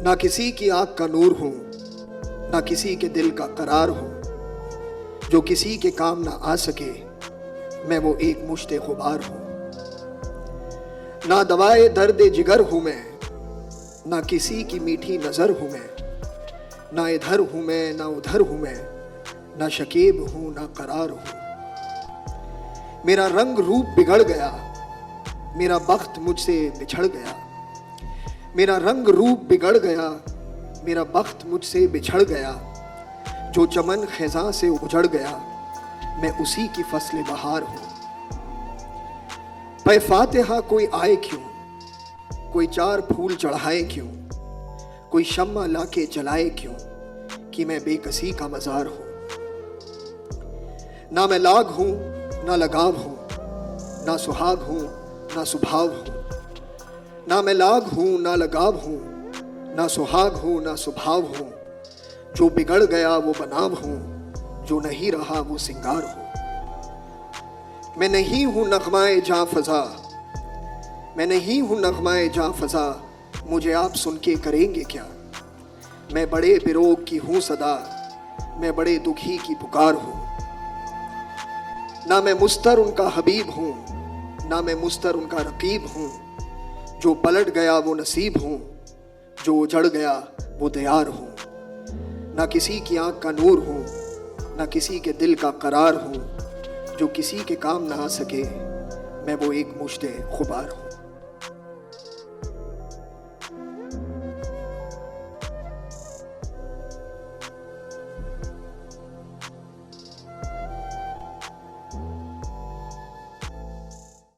ना किसी की आँख का नूर हूँ, ना किसी के दिल का करार हूँ। जो किसी के काम ना आ सके, मैं वो एक मुश्ते गुबार हूँ। ना दवाए दर्द जिगर हूँ मैं, ना किसी की मीठी नज़र हूँ मैं। ना इधर हूँ मैं, ना उधर हूँ मैं, ना शकीब हूँ ना करार हूँ। मेरा रंग रूप बिगड़ गया, मेरा बख्त मुझसे बिछड़ गया। मेरा रंग रूप बिगड़ गया, मेरा बख्त मुझसे बिछड़ गया। जो चमन खिज़ां से उजड़ गया, मैं उसी की फसल बहार हूँ। पे फातिहा कोई आए क्यों, कोई चार फूल चढ़ाए क्यों, कोई शम्मा लाके जलाए क्यों, कि मैं बेकसी का मज़ार हूँ। ना मैं लाग हूँ ना लगाव हूँ, ना सुहाग हूँ ना सुभाव हूँ। ना मैं लाग हूँ ना लगाव हूँ, ना सुहाग हूँ ना सुभाव हूँ। जो बिगड़ गया वो बनाव हूँ, जो नहीं रहा वो सिंगार हूँ। मैं नहीं हूँ नगमाए जां फजा, मैं नहीं हूँ नगमाए जां फजा, मुझे आप सुन के करेंगे क्या। मैं बड़े बिरोग की हूँ सदा, मैं बड़े दुखी की पुकार हूँ। ना मैं मुस्तर उनका हबीब हूँ, ना मैं मुस्तर उनका रकीब हूँ। जो पलट गया वो नसीब हूँ, जो उजड़ गया वो दयार हूँ। ना किसी की आँख का नूर हूँ, ना किसी के दिल का करार हूँ। जो किसी के काम ना आ सके, मैं वो एक मुश्ते गुबार हूँ।